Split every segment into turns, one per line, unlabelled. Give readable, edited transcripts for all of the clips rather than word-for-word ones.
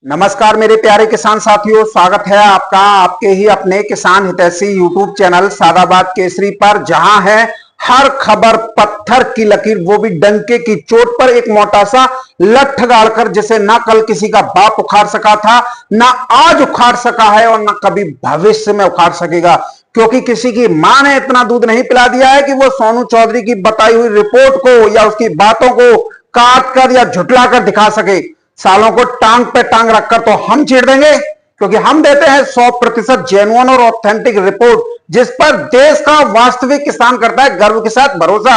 नमस्कार मेरे प्यारे किसान साथियों, स्वागत है आपका आपके ही अपने किसान हितैषी यूट्यूब चैनल सादाबाद केसरी पर, जहां है हर खबर पत्थर की लकीर, वो भी डंके की चोट पर एक मोटा सा लठ गाड़कर, जिसे ना कल किसी का बाप उखाड़ सका था, ना आज उखाड़ सका है और ना कभी भविष्य में उखाड़ सकेगा, क्योंकि किसी की मां ने इतना दूध नहीं पिला दिया है कि वो सोनू चौधरी की बताई हुई रिपोर्ट को या उसकी बातों को काट कर या झुठला कर दिखा सके। सालों को टांग पे टांग रखकर तो हम चीर देंगे, क्योंकि हम देते हैं 100% जेन्युइन और ऑथेंटिक रिपोर्ट, जिस पर देश का वास्तविक किसान करता है गर्व के साथ भरोसा।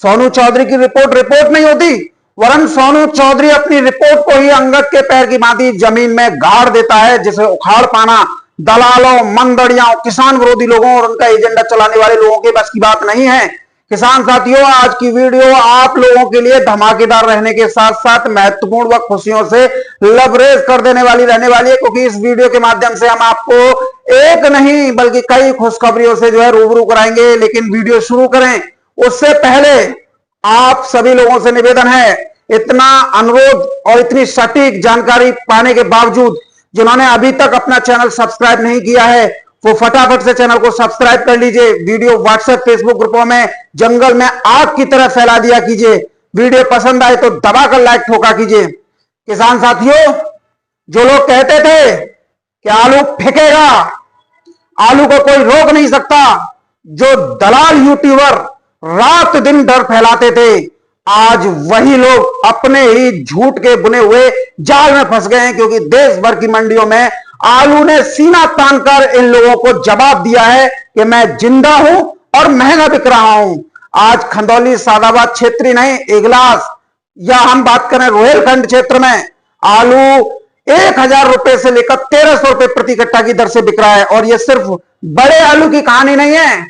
सोनू चौधरी की रिपोर्ट नहीं होती, वरन सोनू चौधरी अपनी रिपोर्ट को ही अंगद के पैर की भांति जमीन में गाड़ देता है, जिसे उखाड़ पाना दलालों, मंदड़ियों, किसान विरोधी लोगों और उनका एजेंडा चलाने वाले लोगों के बस की बात नहीं है। किसान साथियों, आज की वीडियो आप लोगों के लिए धमाकेदार रहने के साथ साथ महत्वपूर्ण व खुशियों से लबरेज कर देने वाली रहने वाली है, क्योंकि इस वीडियो के माध्यम से हम आपको एक नहीं बल्कि कई खुशखबरियों से जो है रूबरू कराएंगे। लेकिन वीडियो शुरू करें उससे पहले आप सभी लोगों से निवेदन है, इतना अनुरोध और इतनी सटीक जानकारी पाने के बावजूद जिन्होंने अभी तक अपना चैनल सब्सक्राइब नहीं किया है, वो फटाफट से चैनल को सब्सक्राइब कर लीजिए। वीडियो व्हाट्सएप फेसबुक ग्रुपों में जंगल में आग की तरह फैला दिया कीजिए। वीडियो पसंद आए तो दबाकर लाइक ठोका कीजिए। किसान साथियों, जो लोग कहते थे कि आलू फेंकेगा, आलू को कोई रोक नहीं सकता, जो दलाल यूट्यूबर रात दिन डर फैलाते थे, आज वही लोग अपने ही झूठ के बुने हुए जाल में फंस गए हैं, क्योंकि देश भर की मंडियों में आलू ने सीना तानकर इन लोगों को जवाब दिया है कि मैं जिंदा हूं और महंगा बिक रहा हूं। आज खंदौली, सादाबाद क्षेत्र नहीं, इगलास या हम बात करें रोहेलखंड क्षेत्र में आलू 1000 रुपए से लेकर 1300 रुपए प्रति कट्टा की दर से बिक रहा है। और यह सिर्फ बड़े आलू की कहानी नहीं है,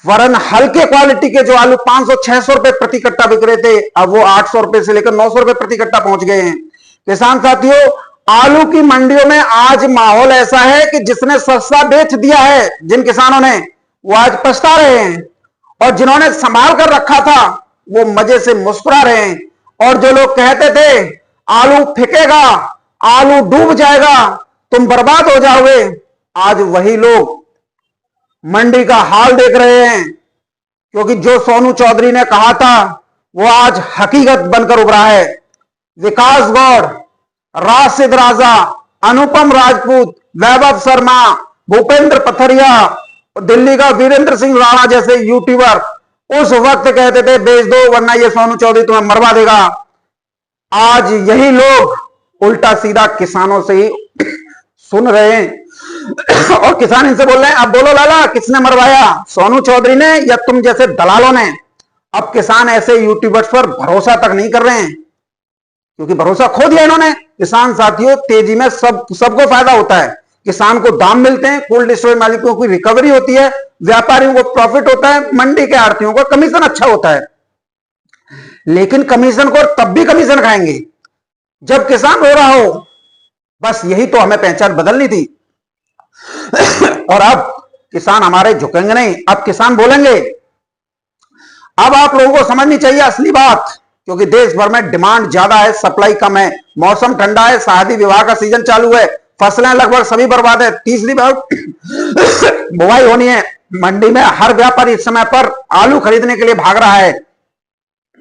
वरन हल्के क्वालिटी के जो आलू 500-600 रुपए प्रति कट्टा बिक रहे थे, अब वो 800 रुपए से लेकर 900 रुपए प्रति कट्टा पहुंच गए हैं। किसान साथियों, आलू की मंडियों में आज माहौल ऐसा है कि जिसने सस्ता बेच दिया है जिन किसानों ने, वो आज पछता रहे हैं, और जिन्होंने संभाल कर रखा था वो मजे से मुस्कुरा रहे हैं। और जो लोग कहते थे आलू फेंकेगा, आलू डूब जाएगा, तुम बर्बाद हो जाओगे, आज वही लोग मंडी का हाल देख रहे हैं, क्योंकि जो सोनू चौधरी ने कहा था वो आज हकीकत बनकर उभरा है। विकास गौड़, राशिद राजा, अनुपम राजपूत, वैभव शर्मा, भूपेंद्र पथरिया, दिल्ली का वीरेंद्र सिंह राणा जैसे यूट्यूबर उस वक्त कहते थे बेच दो वरना ये सोनू चौधरी तुम्हें मरवा देगा। आज यही लोग उल्टा सीधा किसानों से ही सुन रहे हैं और किसान इनसे बोल रहे हैं, अब बोलो लाला, किसने मरवाया, सोनू चौधरी ने या तुम जैसे दलालों ने। अब किसान ऐसे यूट्यूबर्स पर भरोसा तक नहीं कर रहे हैं, क्योंकि भरोसा खो दिया इन्होंने। किसान साथियों, तेजी में सबको फायदा होता है। किसान को दाम मिलते हैं, कोल्ड स्टोरेज मालिकों की रिकवरी होती है, व्यापारियों को प्रॉफिट होता है, मंडी के आड़तियों को कमीशन अच्छा होता है। लेकिन कमीशन को तब भी कमीशन खाएंगे जब किसान रो रहा हो। बस यही तो हमें पहचान बदलनी थी। और अब किसान हमारे झुकेंगे नहीं, अब किसान बोलेंगे। अब आप लोगों को समझनी चाहिए असली बात, क्योंकि देश भर में डिमांड ज्यादा है, सप्लाई कम है, मौसम ठंडा है, शादी विवाह का सीजन चालू है, फसलें लगभग सभी बर्बाद है, तीसरी बार बुआई होनी है। मंडी में हर व्यापारी इस समय पर आलू खरीदने के लिए भाग रहा है।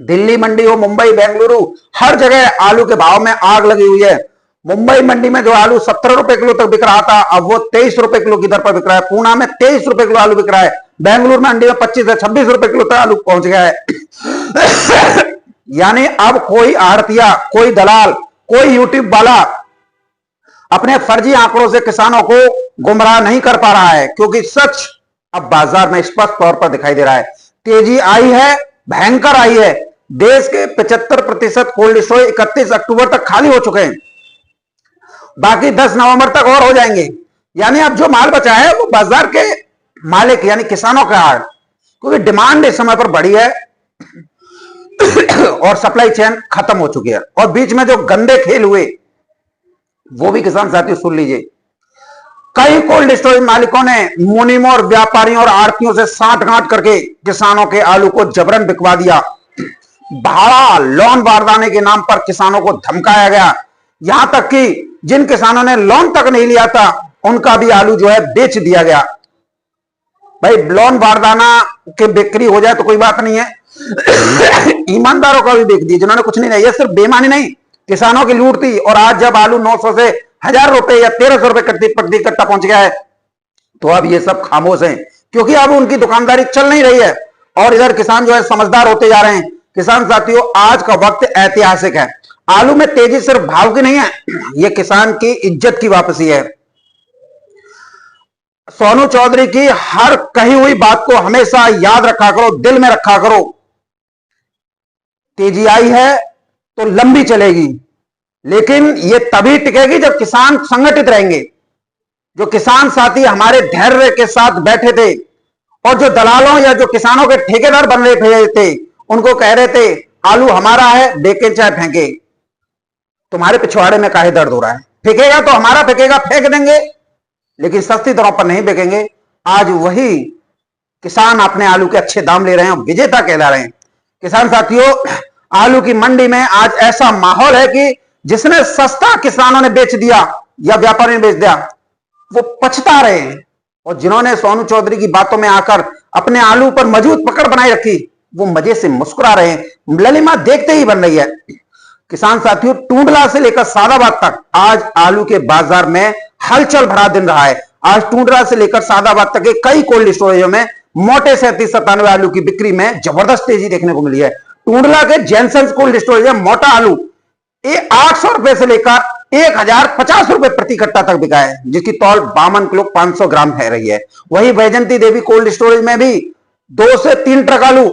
दिल्ली मंडी हो, मुंबई, बेंगलुरु, हर जगह आलू के भाव में आग लगी हुई है। मुंबई मंडी में जो आलू 17 रुपए किलो तक बिक रहा था, अब वो 23 रुपए किलो की दर पर बिक रहा है। पूना में 23 रुपए किलो आलू बिक रहा है। बेंगलुरु मंडी में 25 से 26 रुपए किलो तक आलू पहुंच गया है। यानी अब कोई आड़तिया, कोई दलाल, कोई यूट्यूब वाला अपने फर्जी आंकड़ों से किसानों को गुमराह नहीं कर पा रहा है, क्योंकि सच अब बाजार में स्पष्ट तौर पर दिखाई दे रहा है। तेजी आई है, भयंकर आई है। देश के 75% कोल्ड स्टोरेज 31 अक्टूबर तक खाली हो चुके हैं, बाकी 10 नवंबर तक और हो जाएंगे। यानी अब जो माल बचा है वो बाजार के मालिक यानी किसानों का हाल, क्योंकि डिमांड इस समय पर बढ़ी है और सप्लाई चेन खत्म हो चुकी है। और बीच में जो गंदे खेल हुए वो भी किसान साथियों सुन लीजिए। कई कोल्ड स्टोरेज मालिकों ने मुनीमों और व्यापारियों और आड़तियों से साठगांठ करके किसानों के आलू को जबरन बिकवा दिया। भाड़ा लोन बारदाने के नाम पर किसानों को धमकाया गया। यहां तक कि जिन किसानों ने लोन तक नहीं लिया था उनका भी आलू जो है बेच दिया गया। भाई लोन बारदाना के बिक्री हो जाए तो कोई बात नहीं है, ईमानदारों का भी बेच दिया जिन्होंने कुछ नहीं लिया। सिर्फ बेईमानी नहीं, किसानों की लूट थी। और आज जब आलू 900 से 1000 रुपए या 1300 रुपए प्रति कट्टा पहुंच गया है तो अब ये सब खामोश हैं, क्योंकि अब उनकी दुकानदारी चल नहीं रही है और इधर किसान जो है समझदार होते जा रहे हैं। किसान साथियों, आज का वक्त ऐतिहासिक है। आलू में तेजी सिर्फ भाव की नहीं है, यह किसान की इज्जत की वापसी है। सोनू चौधरी की हर कही हुई बात को हमेशा याद रखा करो, दिल में रखा करो। तेजी आई है तो लंबी चलेगी, लेकिन यह तभी टिकेगी जब किसान संगठित रहेंगे। जो किसान साथी हमारे धैर्य के साथ बैठे थे और जो दलालों या जो किसानों के ठेकेदार बन रहे थे उनको कह रहे थे आलू हमारा है, बेके चाहे फेंके, तुम्हारे पिछवाड़े में काहे दर्द हो रहा है, फेंकेगा तो हमारा फेंकेगा, फेंक देंगे, लेकिन सस्ती दरों पर नहीं बेचेंगे। आज वही किसान अपने आलू के अच्छे दाम ले रहे हैं, विजेता कहला रहे हैं। किसान साथियों, आलू की मंडी में आज ऐसा माहौल है कि जिसने सस्ता किसानों ने बेच दिया या व्यापारी ने बेच दिया वो पछता रहे हैं, और जिन्होंने सोनू चौधरी की बातों में आकर अपने आलू पर मजबूत पकड़ बनाई रखी वो मजे से मुस्कुरा रहे हैं। ललिमा देखते ही बन रही है। किसान साथियों, टूंडला से लेकर सादाबाद तक आज आलू के बाजार में हलचल भरा दिन रहा है। आज टूंडला से लेकर सादाबाद तक के कई कोल्ड स्टोरेजों में मोटे 37-97 आलू की बिक्री में जबरदस्त तेजी देखने को मिली है। टूंडला के जैनसन कोल्ड स्टोरेज में मोटा आलू 800 रुपए से लेकर 1050 रुपए प्रति कट्टा तक बिका है, जिसकी तौल 52 किलो 500 ग्राम है रही है। वही वैजंती देवी कोल्ड स्टोरेज में भी 2 से 3 ट्रक आलू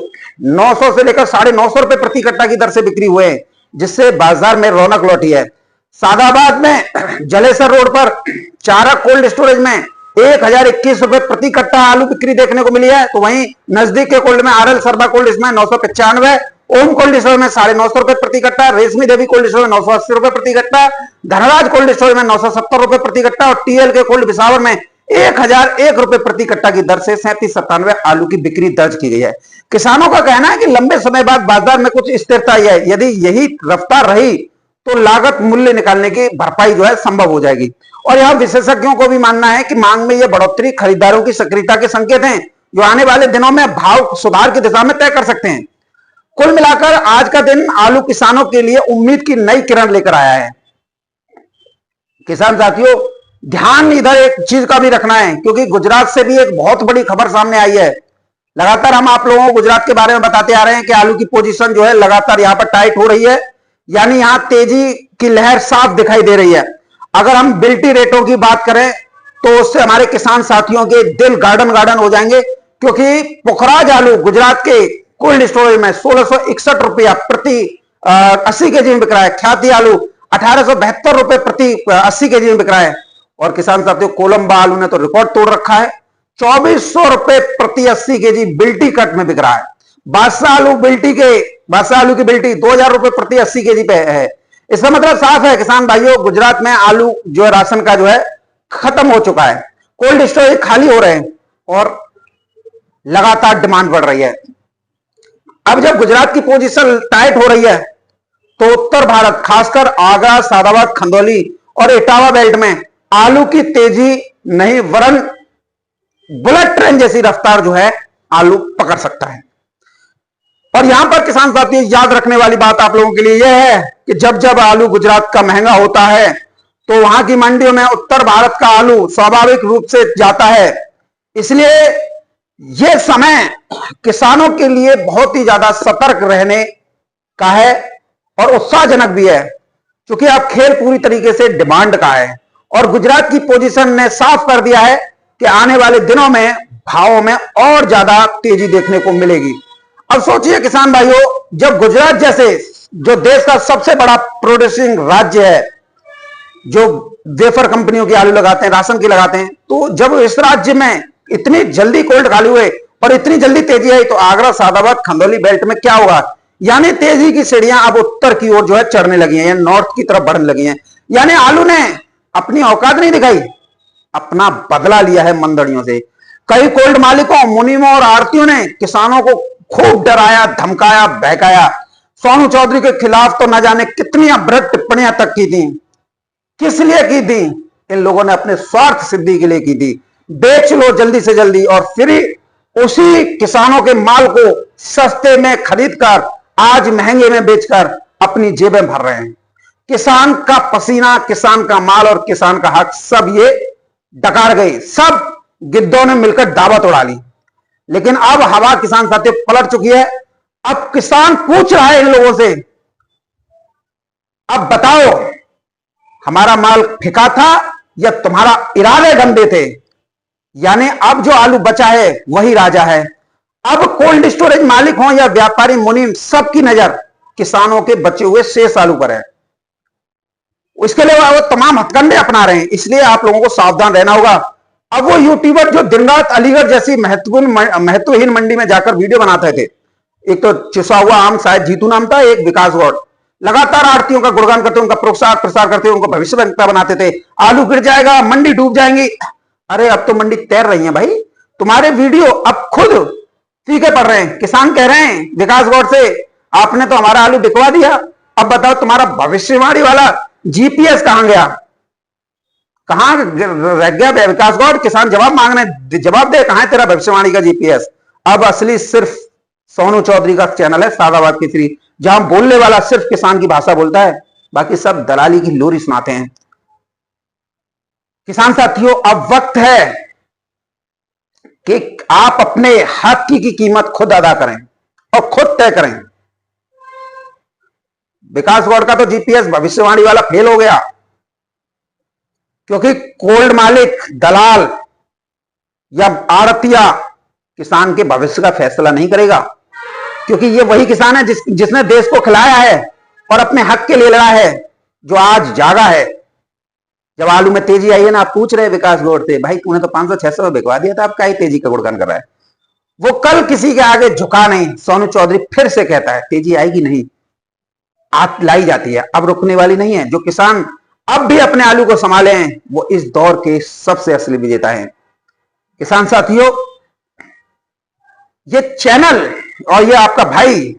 900 से लेकर 950 रुपए प्रति कट्टा की दर से बिक्री हुए हैं, जिससे बाजार में रौनक लौटी है। सादाबाद में जलेसर रोड पर चारा कोल्ड स्टोरेज में 1021 रुपए प्रति कट्टा आलू बिक्री देखने को मिली है। तो वहीं नजदीक के कोल्ड में आरएल सरबा कोल्ड में 995, ओम कोल्ड स्टोर में 950 रुपए प्रति कट्टा, रेशमी देवी कोल्ड स्टोर में 980 रुपए प्रति कट्टा, धनराज कोल्ड स्टोर में 970 रुपए प्रति कट्टा और टीएल के कोल्ड बिसावर में 1001 रुपए प्रति कट्टा की दर से 37-97 आलू की बिक्री दर्ज की गई है। किसानों का कहना है कि लंबे समय बाद बाजार में कुछ स्थिरता आई है। यदि यही रफ्तार रही तो लागत मूल्य निकालने की भरपाई जो है संभव हो जाएगी। और यहां विशेषज्ञों को भी मानना है कि मांग में यह बढ़ोतरी खरीदारों की सक्रियता के संकेत हैं, जो आने वाले दिनों में भाव सुधार की दिशा में तय कर सकते हैं। कुल मिलाकर आज का दिन आलू किसानों के लिए उम्मीद की नई किरण लेकर आया है। किसान साथियों, ध्यान इधर एक चीज का भी रखना है, क्योंकि गुजरात से भी एक बहुत बड़ी खबर सामने आई है। लगातार हम आप लोगों को गुजरात के बारे में बताते आ रहे हैं कि आलू की पोजीशन जो है लगातार यहां पर टाइट हो रही है, यानी यहां तेजी की लहर साफ दिखाई दे रही है। अगर हम बिल्टी रेटों की बात करें तो उससे हमारे किसान साथियों के दिल गार्डन गार्डन हो जाएंगे, क्योंकि पुखराज आलू गुजरात के कोल्ड स्टोरेज में 1661 रुपया प्रति 80 केजी में बिक रहा है। ख्याति आलू 1872 रुपए प्रति 80 केजी में बिक रहा है। और किसान साथियों, कोलंबा आलू ने तो रिकॉर्ड तोड़ रखा है, 2400 रुपए प्रति 80 केजी बिल्टी कट में बिक रहा है। बादशाह आलू की बिल्टी 2000 रुपए प्रति 80 केजी पे है। इसका मतलब साफ है किसान भाइयों, गुजरात में आलू जो है राशन का जो है खत्म हो चुका है। कोल्ड स्टोरेज खाली हो रहे हैं और लगातार डिमांड बढ़ रही है। अब जब गुजरात की पोजीशन टाइट हो रही है तो उत्तर भारत, खासकर आगरा, सादाबाद, खंदौली और इटावा बेल्ट में आलू की तेजी नहीं वरन बुलेट ट्रेन जैसी रफ्तार जो है आलू पकड़ सकता है। और यहां पर किसान साथी, याद रखने वाली बात आप लोगों के लिए यह है कि जब जब आलू गुजरात का महंगा होता है तो वहां की मंडियों में उत्तर भारत का आलू स्वाभाविक रूप से जाता है। इसलिए यह समय किसानों के लिए बहुत ही ज्यादा सतर्क रहने का है और उत्साहजनक भी है, क्योंकि अब खेल पूरी तरीके से डिमांड का है। और गुजरात की पोजीशन ने साफ कर दिया है कि आने वाले दिनों में भावों में और ज्यादा तेजी देखने को मिलेगी। अब सोचिए किसान भाइयों, जब गुजरात जैसे जो देश का सबसे बड़ा प्रोड्यूसिंग राज्य है, जो वेफर कंपनियों की आलू लगाते हैं, राशन की लगाते हैं, तो जब इस राज्य में इतनी जल्दी कोल्ड खाली हुए और इतनी जल्दी तेजी आई तो आगरा, सादाबाद, खंदौली बेल्ट में क्या होगा? यानी तेजी की सीढ़ियां अब उत्तर की ओर जो है चढ़ने लगी हैं, यानी नॉर्थ की तरफ बढ़ने लगी हैं। यानी आलू ने अपनी औकात नहीं दिखाई, अपना बदला लिया है मंदड़ियों से। कई कोल्ड मालिकों, मुनीमों और आड़तियों ने किसानों को खूब डराया, धमकाया, बहकाया। सोनू चौधरी के खिलाफ तो न जाने कितनी अभद्र टिप्पणियां तक की थी। किस लिए की थी? इन लोगों ने अपने स्वार्थ सिद्धि के लिए की थी। बेच लो जल्दी से जल्दी और फिर उसी किसानों के माल को सस्ते में खरीदकर आज महंगे में बेचकर अपनी जेबें भर रहे हैं। किसान का पसीना, किसान का माल और किसान का हक सब ये डकार गए। सब गिद्धों ने मिलकर दावत उड़ा ली। लेकिन अब हवा किसान साथियों पलट चुकी है। अब किसान पूछ रहा है इन लोगों से, अब बताओ हमारा माल फेंका था या तुम्हारा इरादे गंदे थे? यानी अब जो आलू बचा है वही राजा है। अब कोल्ड स्टोरेज मालिक हो या व्यापारी मुनीम, सबकी नजर किसानों के बचे हुए शेष आलू पर है। इसके लिए वो तमाम हथकंडे अपना रहे हैं। इसलिए आप लोगों को सावधान रहना होगा। अब वो यूट्यूबर जो दिन रात अलीगढ़ जैसी महत्वहीन मंडी में जाकर वीडियो बनाते थे, एक तो चिसा हुआ आम, शायद जीतू नाम था, एक विकास गौड़, लगातार आड़तियों का गुणगान करते, उनका प्रचार प्रसार करते, उनको भविष्यवक्ता बनाते थे। आलू गिर जाएगा, मंडी डूब जाएंगी। अरे अब तो मंडी तैर रही है भाई। तुम्हारे वीडियो अब खुद फीके पड़ रहे हैं। किसान कह रहे हैं विकास गौड़ से, आपने तो हमारा आलू बिकवा दिया, अब बताओ तुम्हारा भविष्यवाणी वाला जीपीएस कहां गया? कहां रह गया विकास गौड़? किसान जवाब मांग रहे, जवाब दे, कहां है तेरा भविष्यवाणी का जीपीएस? अब असली सिर्फ सोनू चौधरी का चैनल है सादाबाद केसरी, जहां बोलने वाला सिर्फ किसान की भाषा बोलता है, बाकी सब दलाली की लोरी सुनाते हैं। किसान साथियों, अब वक्त है कि आप अपने हक की कीमत खुद अदा करें और खुद तय करें। विकास गौड़ का तो जीपीएस भविष्यवाणी वाला फेल हो गया, क्योंकि कोल्ड मालिक, दलाल या आड़तिया किसान के भविष्य का फैसला नहीं करेगा। क्योंकि ये वही किसान है जिसने देश को खिलाया है और अपने हक के लिए लड़ा है, जो आज जागा है। जब आलू में तेजी आई है ना, आप पूछ रहे विकास गौड़ से, भाई तूने तो 500-600 में बिकवा दिया था, अब क्या तेजी का गुणगान कर रहा है? वो कल किसी के आगे झुका नहीं। सोनू चौधरी फिर से कहता है तेजी आएगी नहीं, लाई जाती है, अब रुकने वाली नहीं है। जो किसान अब भी अपने आलू को संभाले हैं, वो इस दौर के सबसे असली विजेता हैं। किसान साथियों, ये चैनल और ये आपका भाई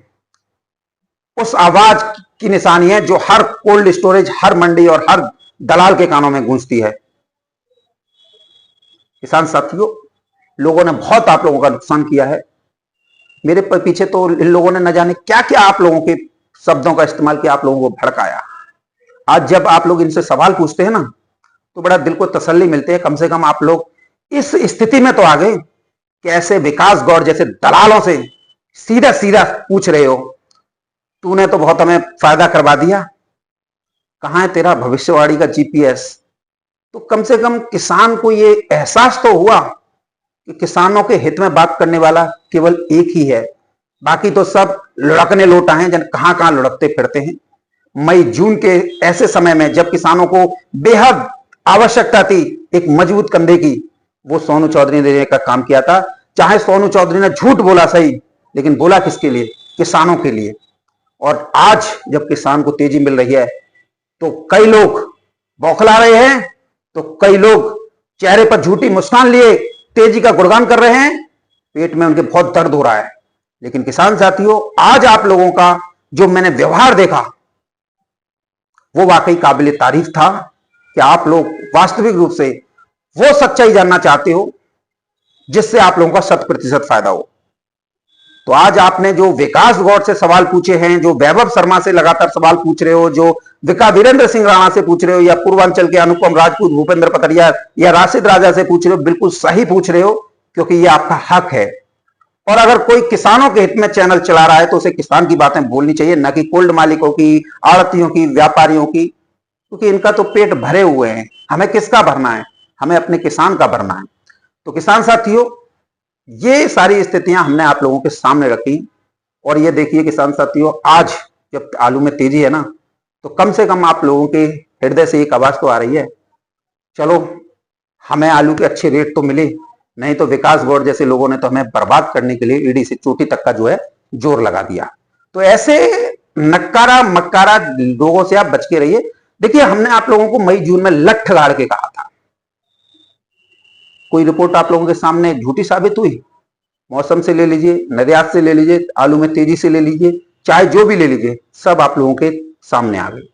उस आवाज की निशानी है जो हर कोल्ड स्टोरेज, हर मंडी और हर दलाल के कानों में गूंजती है। किसान साथियों, लोगों ने बहुत आप लोगों का नुकसान किया है। मेरे पीछे तो इन लोगों ने न जाने क्या क्या आप लोगों के शब्दों का इस्तेमाल किया, आप लोगों को भड़काया। आज जब आप लोग इनसे सवाल पूछते हैं ना, तो बड़ा दिल को तसल्ली मिलती है। कम से कम आप लोग इस स्थिति में तो आ गए कि ऐसे विकास गौड़ जैसे दलालों से सीधा सीधा पूछ रहे हो, तूने तो बहुत हमें फायदा करवा दिया, कहां है तेरा भविष्यवाणी का जीपीएस? तो कम से कम किसान को ये एहसास तो हुआ कि किसानों के हित में बात करने वाला केवल एक ही है, बाकी तो सब लुढ़कने लोटा हैं, जन कहां कहां लुढ़कते फिरते हैं। मई जून के ऐसे समय में जब किसानों को बेहद आवश्यकता थी एक मजबूत कंधे की, वो सोनू चौधरी ने देने का काम किया था। चाहे सोनू चौधरी ने झूठ बोला सही, लेकिन बोला किसके लिए? किसानों के लिए। और आज जब किसान को तेजी मिल रही है, तो कई लोग बौखला रहे हैं, तो कई लोग चेहरे पर झूठी मुस्कान लिए तेजी का गुणगान कर रहे हैं, पेट में उनके बहुत दर्द हो रहा है। लेकिन किसान साथियों, आज आप लोगों का जो मैंने व्यवहार देखा, वो वाकई काबिल तारीफ था कि आप लोग वास्तविक रूप से वो सच्चाई जानना चाहते हो जिससे आप लोगों का 100% फायदा हो। तो आज आपने जो विकास गौड़ से सवाल पूछे हैं, जो वैभव शर्मा से लगातार सवाल पूछ रहे हो, जो वीरेंद्र सिंह राणा से पूछ रहे हो, या पूर्वांचल के अनुपम राजपूत, भूपेंद्र पतरिया या राशिद राजा से पूछ रहे हो, बिल्कुल सही पूछ रहे हो, क्योंकि ये आपका हक है। और अगर कोई किसानों के हित में चैनल चला रहा है तो उसे किसान की बातें बोलनी चाहिए, न कि कोल्ड मालिकों की, आड़तियों की, व्यापारियों की, क्योंकि इनका तो पेट भरे हुए हैं। हमें किसका भरना है? हमें अपने किसान का भरना है। तो किसान साथियों, ये सारी स्थितियां हमने आप लोगों के सामने रखी। और ये देखिए किसान साथियों, आज जब आलू में तेजी है ना, तो कम से कम आप लोगों के हृदय से एक आवाज तो आ रही है, चलो हमें आलू के अच्छे रेट तो मिले, नहीं तो विकास गौड़ जैसे लोगों ने तो हमें बर्बाद करने के लिए ईडी से चोटी तक का जो है जोर लगा दिया। तो ऐसे नक्कारा मक्कारा लोगों से आप बच के रहिए। देखिए, हमने आप लोगों को मई जून में लठ गाड़ के कहा था, कोई रिपोर्ट आप लोगों के सामने झूठी साबित हुई? मौसम से ले लीजिए, निर्यात से ले लीजिए, आलू में तेजी से ले लीजिए, चाहे जो भी ले लीजिए, सब आप लोगों के सामने आ गई।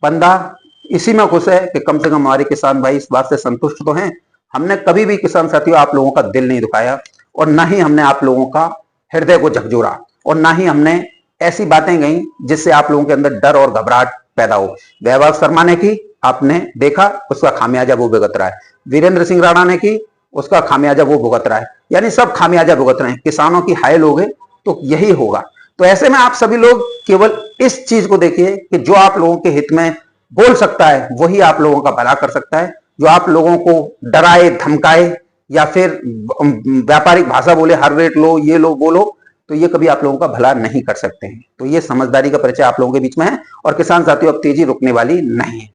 बंदा इसी में खुश है कि कम से कम हमारे किसान भाई इस बात से संतुष्ट तो हैं। हमने कभी भी किसान साथियों आप लोगों का दिल नहीं दुखाया और ना ही हमने आप लोगों का हृदय को झकझोरा और ना ही हमने ऐसी बातें कही जिससे आप लोगों के अंदर डर और घबराहट पैदा हो। वैभव शर्मा ने की, आपने देखा, उसका खामियाजा वो भुगत रहा है। वीरेंद्र सिंह राणा ने की, उसका खामियाजा वो भुगत रहा है। यानी सब खामियाजा भुगत रहे हैं। किसानों की हाय लोगे तो यही होगा। तो ऐसे में आप सभी लोग केवल इस चीज को देखिए कि जो आप लोगों के हित में बोल सकता है वही आप लोगों का भला कर सकता है। जो आप लोगों को डराए धमकाए या फिर व्यापारिक भाषा बोले हर रेट लो, ये लो, वो लो, तो ये कभी आप लोगों का भला नहीं कर सकते हैं। तो ये समझदारी का परिचय आप लोगों के बीच में है और किसान साथियों अब तेजी रुकने वाली नहीं है।